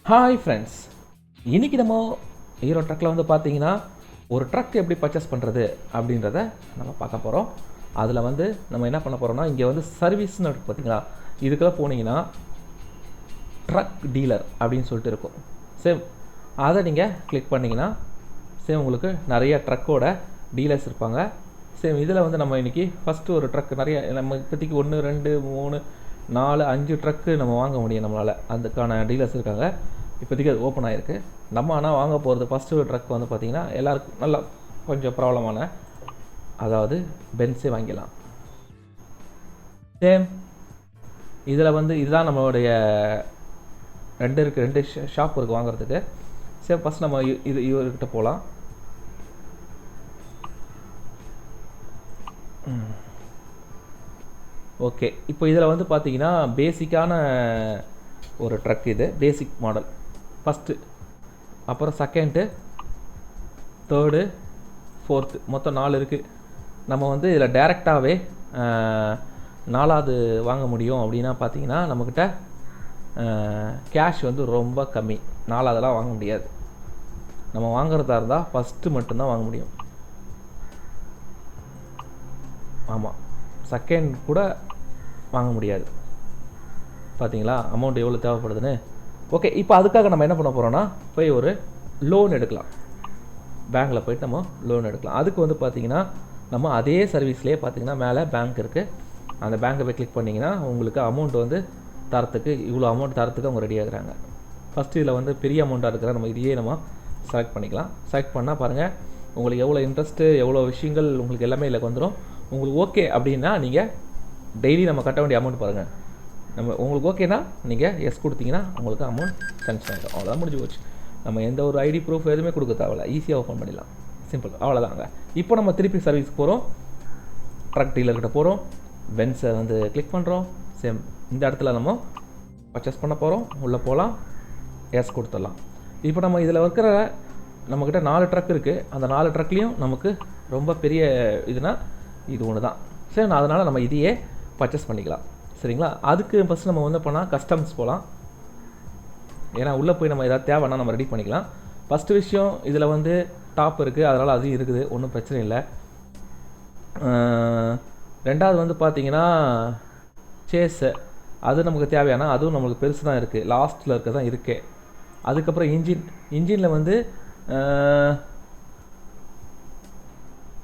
Hi friends, இன்றைக்கி நம்ம hero ட்ரக்கில் வந்து பார்த்தீங்கன்னா ஒரு ட்ரக் எப்படி பர்ச்சேஸ் பண்ணுறது அப்படின்றத நம்ம பார்க்க போகிறோம். அதில் வந்து நம்ம என்ன பண்ண போகிறோம்னா, இங்கே வந்து சர்வீஸ்னு இருக்குது பார்த்தீங்களா, இதுக்கெல்லாம் போனீங்கன்னா ட்ரக் டீலர் அப்படின்னு சொல்லிட்டு இருக்கும். சேம் அதை நீங்கள் கிளிக் பண்ணிங்கன்னா சேம் உங்களுக்கு நிறைய ட்ரக்கோட டீலர்ஸ் இருப்பாங்க. சேம் இதில் வந்து நம்ம இன்றைக்கி ஃபஸ்ட்டு ஒரு ட்ரக் நிறைய நம்ம இப்போதைக்கு 1 2 3 4 5 ட்ரக்கு நம்ம வாங்க முடியும் நம்மளால். அதுக்கான டீலர்ஸ் இருக்காங்க. இப்போதைக்கு அது ஓப்பன் ஆகிருக்கு. நம்ம ஆனால் வாங்க போகிறது ஃபஸ்ட்டு ஒரு ட்ரக் வந்து பார்த்திங்கன்னா எல்லாருக்கும் நல்லா கொஞ்சம் ப்ராப்ளமான, அதாவது பென்ஸே வாங்கிடலாம். சேம் இதில் வந்து இதுதான் நம்மளுடைய ரெண்டு ஷாப் இருக்குது வாங்குறதுக்கு. சேம் ஃபஸ்ட் நம்ம இவர்கிட்ட போகலாம். ஓகே, இப்போ இதில் வந்து பார்த்தீங்கன்னா பேசிக்கான ஒரு ட்ரக், இது பேசிக் மாடல் ஃபஸ்ட்டு, அப்புறம் செகண்டு, தேர்டு, ஃபோர்த்து, மொத்தம் 4 இருக்குது. நம்ம வந்து இதில் டைரெக்டாகவே 4வது வாங்க முடியும் அப்படின்னா பார்த்தீங்கன்னா நம்மக்கிட்ட கேஷ் வந்து ரொம்ப கம்மி. 4வதெல்லாம் வாங்க முடியாது. நம்ம வாங்குறதா இருந்தால் ஃபஸ்ட்டு மட்டும்தான் வாங்க முடியும். ஆமாம், செகண்ட் கூட வாங்க முடியாது. பார்த்தீங்களா அமௌண்ட் எவ்வளோ தேவைப்படுதுன்னு. ஓகே, இப்போ அதுக்காக நம்ம என்ன பண்ண போகிறோன்னா, போய் ஒரு லோன் எடுக்கலாம். பேங்க்கில் போய்ட்டு நம்ம லோன் எடுக்கலாம். அதுக்கு வந்து பார்த்திங்கன்னா நம்ம அதே சர்வீஸ்லேயே பார்த்திங்கன்னா மேலே பேங்க் இருக்குது. அந்த பேங்க்கை போய் கிளிக் பண்ணிங்கன்னா உங்களுக்கு அமௌண்ட் வந்து தரத்துக்கு, இவ்வளோ அமௌண்ட் தரத்துக்கு அவங்க ரெடி ஆகுறாங்க. ஃபஸ்ட்டு இதில் வந்து பெரிய அமௌண்ட்டாக இருக்கிற நம்ம இதையே நம்ம செலக்ட் பண்ணிக்கலாம். செலக்ட் பண்ணால் பாருங்கள் உங்களுக்கு எவ்வளோ இன்ட்ரெஸ்ட்டு, எவ்வளோ விஷயங்கள் உங்களுக்கு எல்லாமே இல்லை வந்துடும். உங்களுக்கு ஓகே அப்படின்னா நீங்கள் டெய்லி நம்ம கட்ட வேண்டிய அமௌண்ட் பாருங்கள். நம்ம உங்களுக்கு ஓகேனா நீங்கள் எஸ் கொடுத்தீங்கன்னா உங்களுக்கு அமௌண்ட் சேங்க்ஷன் ஆகிடும். அவ்வளோதான், முடிஞ்சு போச்சு. நம்ம எந்த ஒரு ஐடி ப்ரூஃப் எதுவுமே கொடுக்க தேவையில்ல, ஈஸியாக ஓப்பன் பண்ணிடலாம். சிம்பிள், அவ்வளோதாங்க. இப்போ நம்ம திருப்பி சர்வீஸ்க்கு போகிறோம். ட்ரக் டீலர்கிட்ட போகிறோம். பென்ஸை வந்து கிளிக் பண்ணுறோம். சேம் இந்த இடத்துல நம்ம பர்ச்சேஸ் பண்ண போகிறோம். உள்ளே போகலாம், எஸ் கொடுத்துடலாம். இப்போ நம்ம இதில் இருக்கிற நம்மக்கிட்ட 4 ட்ரக் இருக்குது. அந்த 4 ட்ரக்லேயும் நமக்கு ரொம்ப பெரிய இதுனா இது ஒன்று தான். சரி, அதனால் நம்ம இதையே பர்ச்சேஸ் பண்ணிக்கலாம். சரிங்களா? அதுக்கு ஃபஸ்ட்டு நம்ம வந்து போனால் கஸ்டம்ஸ் போகலாம். ஏன்னா உள்ளே போய் நம்ம எதாவது தேவைன்னா நம்ம ரெடி பண்ணிக்கலாம். ஃபஸ்ட்டு விஷயம், இதில் வந்து டாப் இருக்குது, அதனால் அதுவும் இருக்குது, ஒன்றும் பிரச்சனை இல்லை. ரெண்டாவது வந்து பார்த்திங்கன்னா சேஸு, அது நமக்கு தேவையான, அதுவும் நம்மளுக்கு பெருசு தான் இருக்குது, லாஸ்ட்டில் இருக்க தான் இருக்குது. அதுக்கப்புறம் இன்ஜினில் வந்து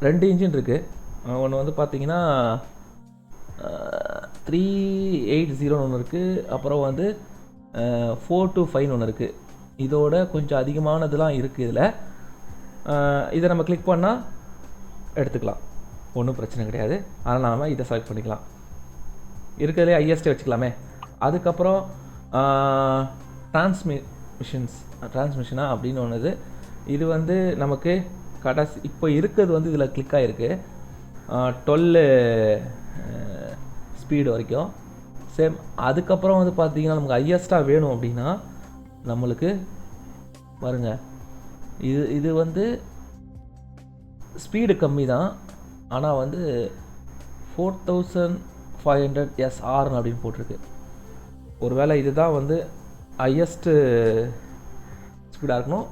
2 இன்ஜின் இருக்குது. ஒன்று வந்து பார்த்திங்கன்னா 380 ஒன்று இருக்குது. அப்புறம் வந்து 425 ஒன்று இருக்குது. இதோட கொஞ்சம் அதிகமானதுலாம் இருக்குது இதில். இதை நம்ம கிளிக் பண்ணால் எடுத்துக்கலாம், ஒன்றும் பிரச்சனை கிடையாது. அதனால் நாம் இதை செலக்ட் பண்ணிக்கலாம். இருக்கிறதுலே ஹையஸ்ட்டே வச்சுக்கலாமே. அதுக்கப்புறம் டிரான்ஸ்மிஷனா அப்படின்னு ஒன்று. இது வந்து நமக்கு கடைசி இப்போ இருக்கிறது வந்து இதில் கிளிக் ஆகிருக்கு 12 ஸ்பீடு வரைக்கும். சேம் அதுக்கப்புறம் வந்து பார்த்திங்கன்னா நமக்கு ஹையஸ்ட்டாக வேணும் அப்படின்னா நம்மளுக்கு பாருங்கள், இது வந்து ஸ்பீடு கம்மி தான், ஆனால் வந்து 4500 SR அப்படின்னு போட்டிருக்கு. ஒருவேளை இதுதான் வந்து ஹையஸ்ட்டு ஸ்பீடாக இருக்கணும்.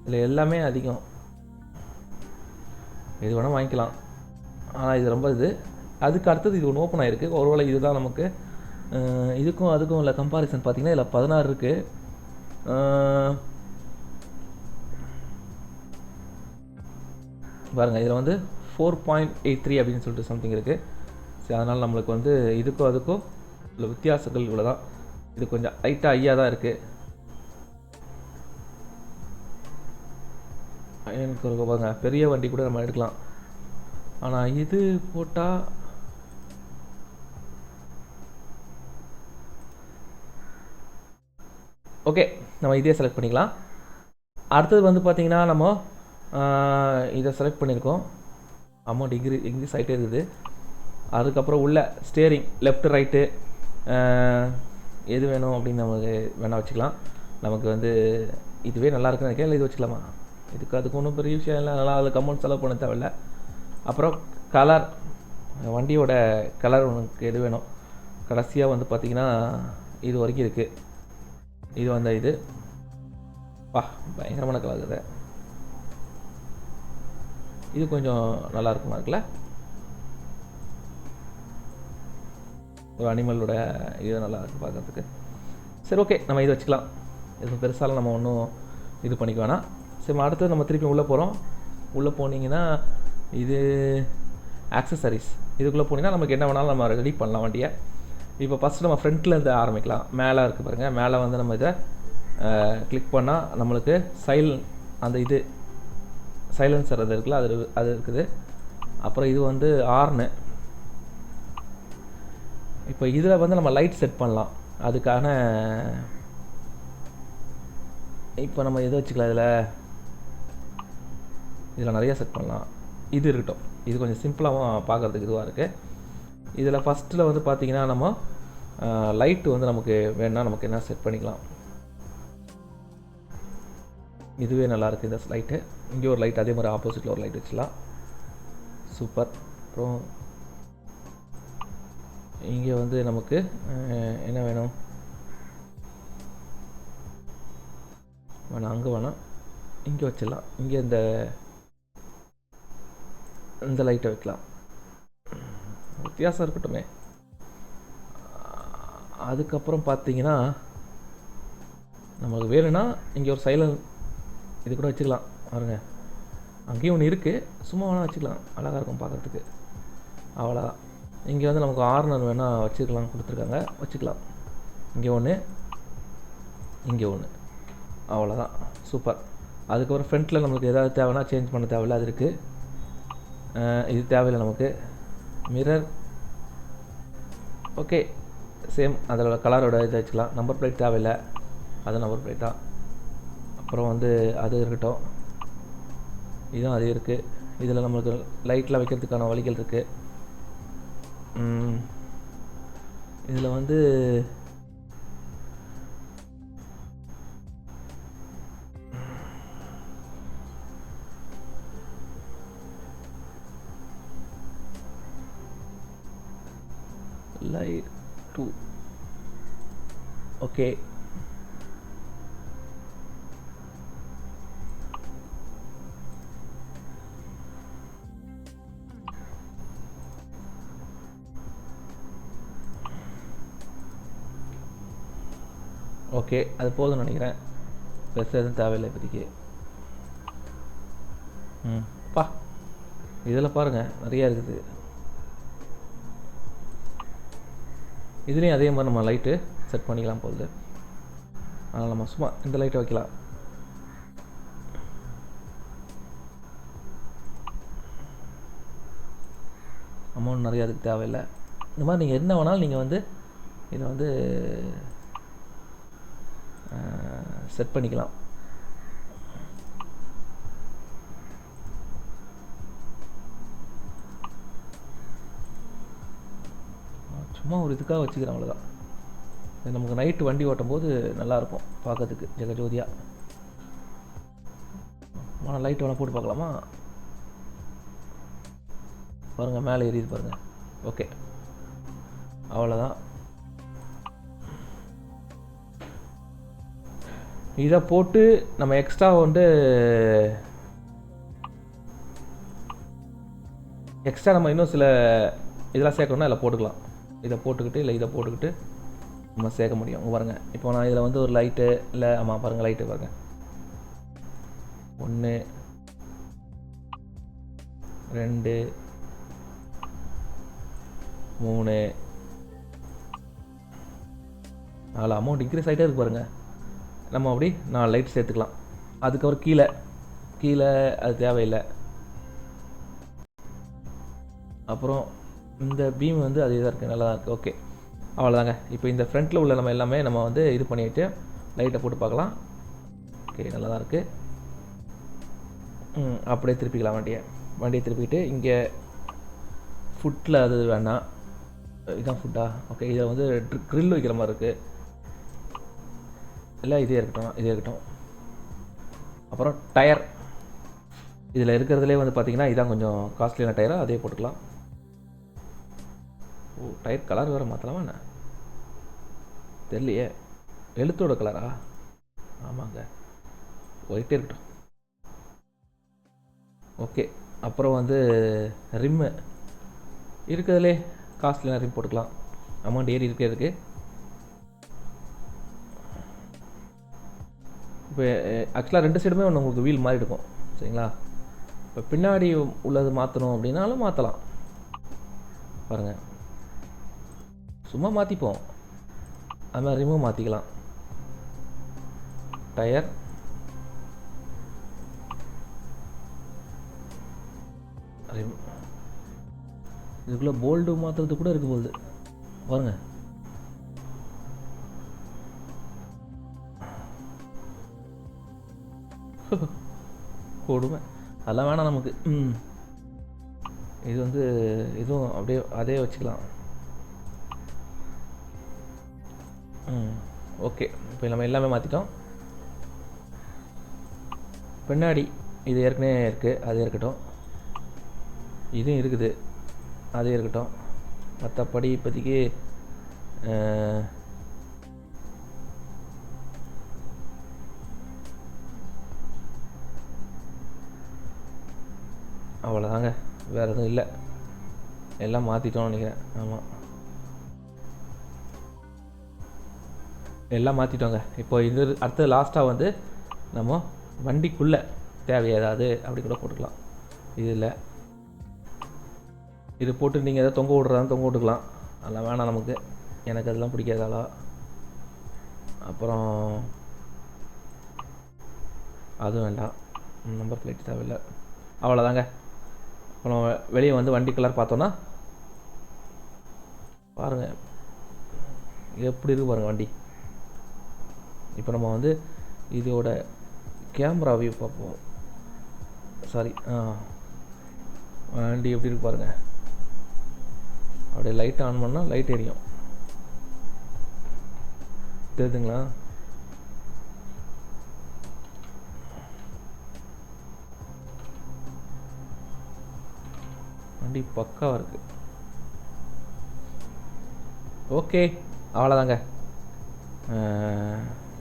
இதில் எல்லாமே அதிகம், இது வேணால் வாங்கிக்கலாம். ஆனால் இது ரொம்ப அதுக்கு அடுத்தது இது ஒன்று ஓப்பன் ஆகிருக்கு. ஒருவேளை இதுதான் நமக்கு இதுக்கும் அதுக்கும் உள்ள கம்பாரிசன் பார்த்திங்கன்னா இதில் 16 இருக்குது. பாருங்கள், இதில் வந்து 4.83 அப்படின்னு சொல்லிட்டு சம்திங் இருக்குது. சரி, அதனால் நம்மளுக்கு வந்து இதுக்கும் அதுக்கும் உள்ள வித்தியாசங்கள் இவ்வளோ தான். இது கொஞ்சம் லைட்டாக ஐயா தான் இருக்குது. எனக்கு ஒரு பாருங்க, பெரிய வண்டி கூட நம்ம எடுக்கலாம். ஆனால் இது போட்டால் ஓகே, நம்ம இதே செலக்ட் பண்ணிக்கலாம். அடுத்தது வந்து பார்த்திங்கன்னா நம்ம இதை செலக்ட் பண்ணியிருக்கோம். அமௌண்ட் இங்கிலீஷ் ஆகிட்டே இருக்குது. அதுக்கப்புறம் உள்ள ஸ்டேரிங் லெஃப்ட் ரைட்டு எது வேணும் அப்படின்னு நமக்கு வேணால் வச்சுக்கலாம். நமக்கு வந்து இதுவே நல்லா இருக்குன்னு நினைக்கிறேன். இது வச்சுக்கலாமா? இதுக்கு அதுக்கு ஒன்றும் பெரிய விஷயம் இல்லை, நல்லா அதுக்கு அமௌண்ட் செலவு பண்ண தேவையில்லை. அப்புறம் கலர், வண்டியோட கலர் உனக்கு எது வேணும். கடைசியாக வந்து பார்த்திங்கன்னா இது வரைக்கும் இருக்குது. இது வந்த இது பயங்கரமான கலர் இருக்குது. இது கொஞ்சம் நல்லா இருக்குமா இருக்குல்ல, ஒரு அனிமலோட இது நல்லா இருக்குது பார்க்குறதுக்கு. சரி ஓகே, நம்ம இது வச்சுக்கலாம். இது பெருசாலாம் நம்ம ஒன்றும் இது பண்ணிக்க வேணாம். சரி அடுத்து நம்ம திருப்பி உள்ளே போகிறோம். உள்ளே போனீங்கன்னா இது ஆக்சசரிஸ். இதுக்குள்ளே போனீங்கன்னா நமக்கு என்ன வேணாலும் நம்ம ரெடி பண்ணலாம் வண்டியை. இப்போ ஃபஸ்ட்டு நம்ம ஃப்ரண்ட்லேருந்து ஆரம்பிக்கலாம். மேலே இருக்குது பாருங்கள், மேலே வந்து நம்ம இதை கிளிக் பண்ணால் நம்மளுக்கு அந்த இது சைலன்சர் அது இருக்குல்ல, அது இருக்குது. அப்புறம் இது வந்து ஆர்னு. இப்போ இதில் வந்து நம்ம லைட் செட் பண்ணலாம். அதுக்கான இப்போ நம்ம எதை வச்சுக்கலாம், இதில் நிறையா செட் பண்ணலாம். இது இருக்கட்டும், இது கொஞ்சம் சிம்பிளாகவும் பார்க்குறதுக்கு இதுவாக இருக்குது. இதில் ஃபஸ்ட்டில் வந்து பார்த்திங்கன்னா நம்ம லைட்டு வந்து நமக்கு வேணுன்னா நமக்கு என்ன செட் பண்ணிக்கலாம். இதுவே நல்லாயிருக்கு இந்த லைட்டு. இங்கே ஒரு லைட், அதே மாதிரி ஆப்போசிட்டில் ஒரு லைட் வச்சுக்கலாம். சூப்பர். அப்புறம் இங்கே வந்து நமக்கு என்ன வேணும், வேணாம் அங்கே வேணாம், இங்கே வச்சிடலாம். இங்கே இந்த லைட்டை வைக்கலாம். வித்தியாசம் இருக்கட்டுமே. அதுக்கப்புறம் பார்த்தீங்கன்னா நம்மளுக்கு வேணும்னா இங்கே ஒரு சைலன்ட் இது கூட வச்சுக்கலாம் பாருங்க. அங்கேயும் ஒன்று இருக்குது, சும்மா வேணால் வச்சுக்கலாம், அழகாக இருக்கும் பார்க்குறதுக்கு. அவ்வளோதான். இங்கே வந்து நமக்கு ஆர்னர் வேணால் வச்சுக்கலாம், கொடுத்துருக்காங்க, வச்சுக்கலாம். இங்கே ஒன்று, இங்கே ஒன்று, அவ்வளோதான். சூப்பர். அதுக்கப்புறம் ஃப்ரண்ட்டில் நம்மளுக்கு ஏதாவது தேவைன்னா சேஞ்ச் பண்ண தேவையில்லை, அது இருக்குது. இது தேவையில்லை நமக்கு. மிரர் ஓகே, சேம் அதோட கலரோட இதை வச்சுக்கலாம். நம்பர் பிளேட் தேவையில்லை, அது நம்பர் பிளேட் தான். அப்புறம் வந்து அது இருக்கட்டும், இதுவும் அது இருக்குது. இதில் நம்மளுக்கு லைட்டில் வைக்கிறதுக்கான வழிகள் இருக்குது. இதில் வந்து லைட் 2 ஓகே. ஓகே, அது போதும்னு நினைக்கிறேன். பெருசாக எதுவும் தேவையில்லை இப்போதைக்கு. இதில் பாருங்கள் நிறையா இருக்குது. இதுலேயும் அதே மாதிரி நம்ம லைட்டு செட் பண்ணிக்கலாம் போகுது. அதனால் நம்ம சும்மா இந்த லைட்டை வைக்கலாம். அமௌண்ட் நிறையா அதுக்கு தேவையில்லை. இந்த மாதிரி நீங்கள் என்ன வேணாலும் நீங்கள் வந்து இதை வந்து செட் பண்ணிக்கலாம். சும்மா ஒரு இதுக்காக வச்சுக்கிறேன், அவ்வளோதான். இது நமக்கு நைட்டு வண்டி ஓட்டும் போது நல்லாயிருக்கும் பார்க்கறதுக்கு ஜெகஜோதியாக. லைட் வேணால் போட்டு பார்க்கலாமா? பாருங்கள் மேலே எரியுது பாருங்கள். ஓகே, அவ்வளோதான். இதை போட்டு நம்ம எக்ஸ்ட்ரா வந்து நம்ம இன்னும் சில இதெல்லாம் சேர்க்கணும்னா இதில் போட்டுக்கலாம். இதை போட்டுக்கிட்டு இல்லை இதை போட்டுக்கிட்டு நம்ம சேர்க்க முடியும். பாருங்கள், இப்போ நான் இதில் வந்து ஒரு லைட்டு இல்லை, ஆமாம் பாருங்கள் லைட்டு பாருங்கள், 1 2 3 4 அமௌண்ட் இன்க்ரீஸ் ஆகிட்டே இருக்கு பாருங்கள். நம்ம அப்படி 4 லைட் சேர்த்துக்கலாம். அதுக்கப்புறம் கீழே அது தேவையில்லை. அப்புறம் இந்த பீம் வந்து அதே தான் இருக்குது, நல்லா தான் இருக்குது. ஓகே, அவ்வளோதாங்க. இப்போ இந்த ஃப்ரண்ட்டில் உள்ள நம்ம எல்லாமே நம்ம வந்து இது பண்ணிவிட்டு லைட்டை போட்டு பார்க்கலாம். ஓகே, நல்லா தான் இருக்குது. அப்படியே திருப்பிக்கலாம் வண்டியை திருப்பிக்கிட்டு இங்கே ஃபுட்டில் அது வேணாம், இதுதான் ஃபுட்டா? ஓகே, இதை வந்து க்ரில் வைக்கிற மாதிரி இருக்குது. இல்லை இதே இருக்கட்டும். அப்புறம் டயர், இதில் இருக்கிறதுலே வந்து பார்த்திங்கன்னா இதான் கொஞ்சம் காஸ்ட்லியான டயராக, அதே போட்டுக்கலாம். டயர் கலர் வேறு மாற்றலாமா என்ன? தெரியலையே. எழுத்தோட கலரா? ஆமாங்க, ஒயிட்டே இருக்கட்டும். ஓகே. அப்புறம் வந்து ரிம்மு இருக்கிறதுலே காஸ்ட்லியான ரிம் போட்டுக்கலாம். அமௌண்ட் ஏறி இருக்கிறதுக்கு. இப்போ ஆக்சுவலாக 2 சைடுமே ஒன்று உங்களுக்கு வீல் மாதிரி இருக்கும், சரிங்களா? இப்போ பின்னாடி உள்ளது மாற்றணும் அப்படின்னாலும் மாற்றலாம். பாருங்கள், சும்மா மாற்றிப்போம். அது மாதிரி ரிமூவ் மாற்றிக்கலாம். டயர், ரிம், இதுக்குள்ளே போல்டு மாற்றுறது கூட இருக்கு போகுது பாருங்கள். கொடுமை, அதெல்லாம் வேணாம் நமக்கு. இது வந்து இதுவும் அப்படியே அதே வச்சுக்கலாம். ஓகே. இப்போ நம்ம எல்லாமே மாற்றிட்டோம். பின்னாடி இது ஏற்கனவே இருக்குது, அது இருக்கட்டும். இதுவும் இருக்குது, அதே இருக்கட்டும். மற்றபடி இப்போதைக்கு அவ்வளோதாங்க, வேறு எதுவும் இல்லை. எல்லாம் மாற்றிட்டோம்னு நினைக்கிறேன். ஆமாம், எல்லாம் மாற்றிட்டோங்க. இப்போ இது அடுத்தது லாஸ்ட்டாக வந்து நம்ம வண்டிக்குள்ளே தேவை ஏதாவது அப்படி கூட போட்டுக்கலாம். இது இல்லை, இது போட்டு நீங்கள் எதாவது தொங்க விட்றதான்னு தொங்க விட்டுக்கலாம். அதெல்லாம் வேணாம் நமக்கு, எனக்கு அதெல்லாம் பிடிக்காதாலா. அப்புறம் அதுவும் வேண்டாம், நம்பர் பிளேட் தேவையில்லை. அவ்வளோதாங்க. அப்புறம் வெளியே வந்து வண்டி கலர் பார்த்தோன்னா பாருங்கள் எப்படி இருக்குது பாருங்கள் வண்டி. இப்போ நம்ம வந்து இதோட கேமரா வியூ பார்ப்போம். சாரி, வண்டி எப்படி இருக்கு பாருங்கள். அப்படியே லைட் ஆன் பண்ணால் லைட் எரியும், தெரியுதுங்களா? வண்டி பக்காவாக இருக்குது. ஓகே, அவ்வளோதாங்க.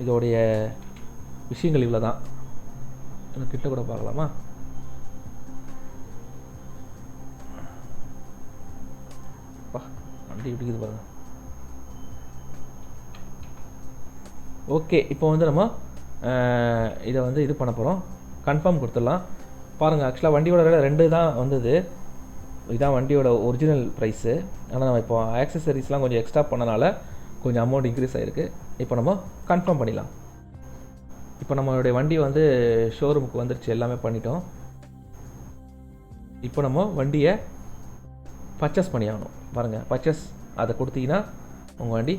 இதோடைய விஷயங்கள் இவ்வளோ தான். கிட்ட கூட பார்க்கலாமா? வண்டி எப்படி இருக்குது பாருங்க. ஓகே, இப்போ வந்து நம்ம இதை வந்து இது பண்ண போகிறோம். கன்ஃபார்ம் கொடுத்துடலாம். பாருங்கள், ஆக்சுவலாக வண்டியோட விலை 2 தான் வந்தது. இதுதான் வண்டியோட ஒரிஜினல் ப்ரைஸு. ஆனால் நம்ம இப்போ ஆக்சசரிஸ்லாம் கொஞ்சம் எக்ஸ்ட்ரா பண்ணனால கொஞ்சம் அமௌண்ட் இன்க்ரீஸ் ஆகிருக்கு. இப்போ நம்ம கன்ஃபார்ம் பண்ணிடலாம். இப்போ நம்மளுடைய வண்டி வந்து ஷோரூமுக்கு வந்துருச்சு, எல்லாமே பண்ணிட்டோம். இப்போ நம்ம வண்டியை பர்ச்சேஸ் பண்ணி ஆகணும். பாருங்கள், பர்ச்சேஸ் அதை கொடுத்தீங்கன்னா உங்கள் வண்டி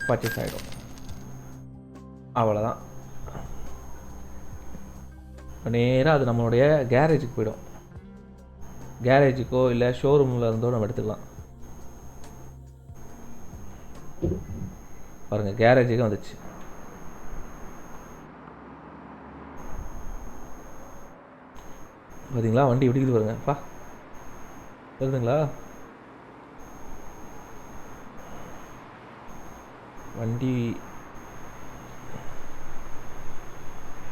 பர்ச்சேஸ் ஆகிடும். அவ்வளோதான். நேராக அது நம்மளுடைய கேரேஜுக்கு போயிடும். கேரேஜுக்கோ இல்லை ஷோரூமில் இருந்தோ நம்ம எடுத்துக்கலாம். பாருங்கள், கேரேஜுக்கு வந்துச்சு. பார்த்தீங்களா வண்டி எப்படி இருக்குது பாருங்க. பா, தெரியுதுங்களா?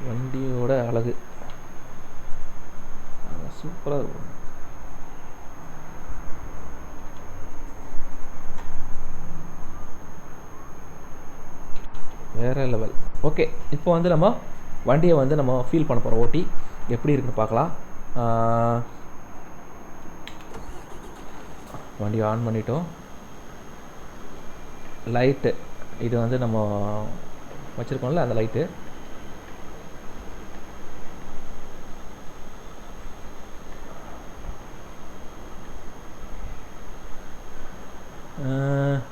வண்டியோட அழகு சூப்பராக இருக்கும். வேறு லெவல். ஓகே, இப்போ வந்து நம்ம வண்டியை வந்து நம்ம ஃபீல் பண்ண போகிறோம். ஓட்டி எப்படி இருக்குன்னு பார்க்கலாம். வண்டியை ஆன் பண்ணிட்டோம். லைட்டு இது வந்து நம்ம வச்சுருக்கோம்ல, அந்த லைட்டு.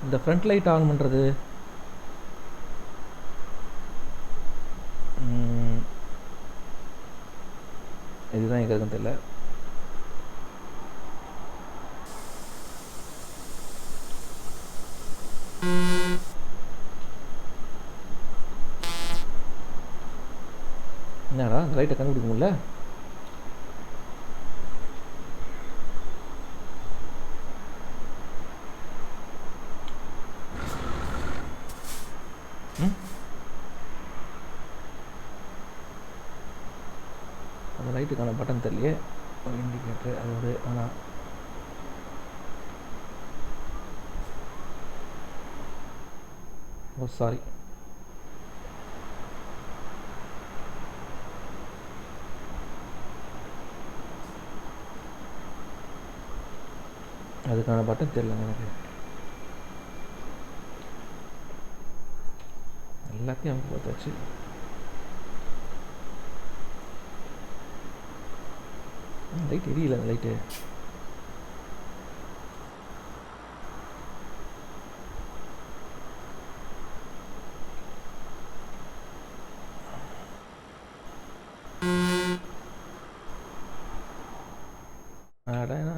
இந்த ஃப்ரண்ட் லைட் ஆன் பண்ணுறது இதுதான் எங்களுக்கு தெரியல. என்னடா லைட்டை கண்டுபிடிக்க முடியல. ம், அந்த லைட்டுக்கான பட்டன் தெரியலையே. இண்டிகேட்டரு அதோட ஆனால் ஓ சாரி. அதுக்கான பட்டன் தெரியலங்க எனக்கு. எல்லாத்தையும் அமைப்பு பார்த்தாச்சு. லைட் எரியல அந்த லைட்டு. அடடா.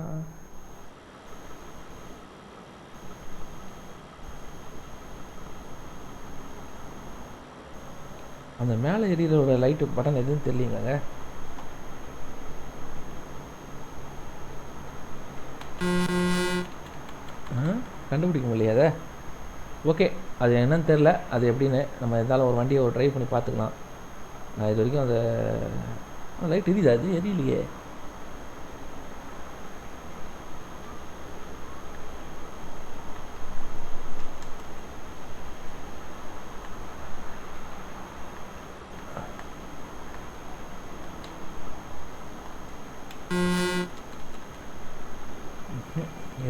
அந்த மேலே எரியறோட லைட்டு பட்டன் எதுவும் தெரியலங்க. கண்டுபிடிக்க முடியலையே அதை. ஓகே, அது என்னன்னு தெரில, அது எப்படின்னு நம்ம எதாலும் ஒரு வண்டியை ஒரு ட்ரை பண்ணி பார்த்துக்கலாம். நான் இது வரைக்கும் அந்த லைட் எரியுதா? அது எரியலையே.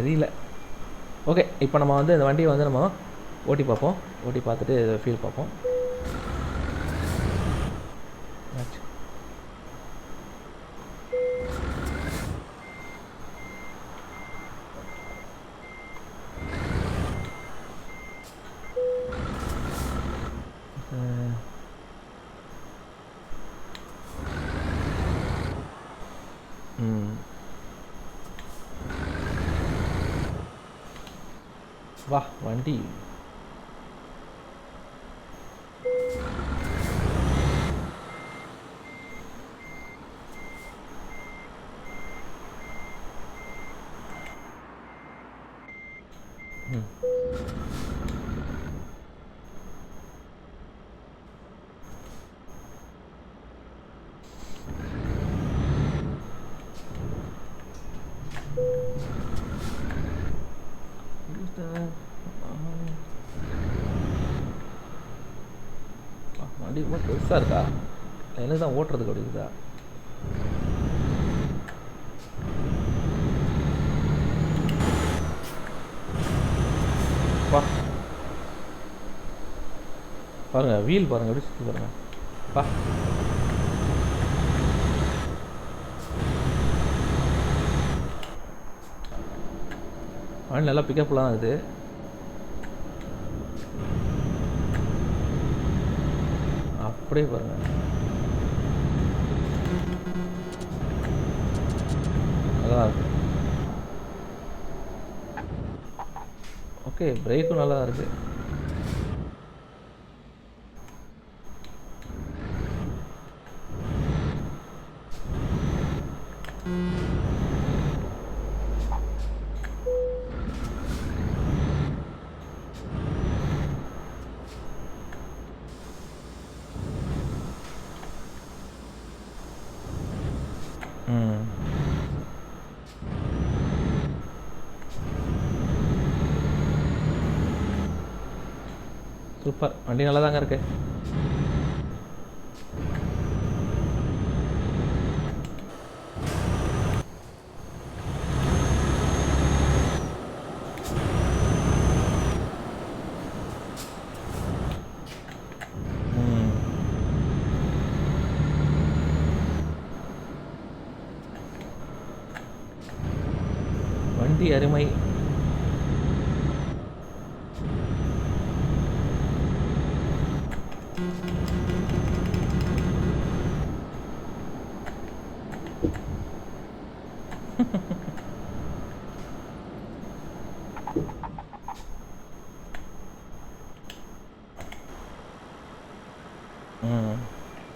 எரியல. ஓகே, இப்போ நம்ம வந்து இந்த வண்டியை வந்து நம்ம ஓட்டி பார்ப்போம். ஓட்டி பார்த்துட்டு ஃபீல் பார்ப்போம். ஆச்சு. வா வண்டி. வண்டி ரொம்ப பெருசாக இருக்கா? எனக்கு தான் ஓட்டுறதுக்கு அப்படி இருக்குதா? வா பாருங்க, வீல் பாருங்க எப்படி சுற்றி பாருங்க. வா வண்டி நல்லா பிக்கப்லாம் இருக்குது. அப்படியே பாருங்க. நல்லா இருக்கு. ஓகே, பிரேக்கும் நல்லா இருக்கு. சூப்பர், வண்டி நல்லா தாங்க இருக்கு. வண்டி அருமை.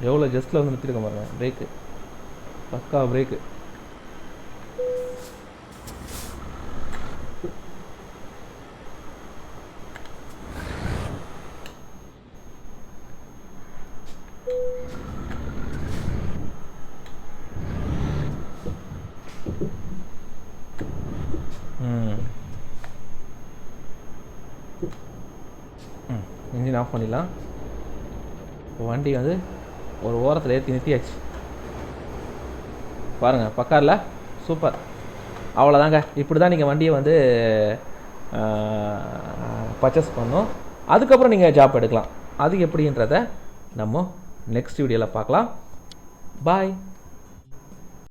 எவ்வளோ ஜஸ்ட்டில் வந்து நிறுத்திருக்க பாருங்க. பிரேக்கு பக்கா பிரேக்கு. இன்ஜின் ஆஃப் பண்ணிடலாம். வண்டி வந்து ஒரு ஓரத்தில் ஏற்றி நிறுத்தியாச்சு. பாருங்கள் பக்காரில் சூப்பர். அவ்வளோதாங்க. இப்படி தான் நீங்கள் வண்டியை வந்து பர்ச்சேஸ் பண்ணணும். அதுக்கப்புறம் நீங்கள் ஜாப் எடுக்கலாம். அது எப்படின்றத நம்ம நெக்ஸ்ட் வீடியோவில் பார்க்கலாம். பாய்.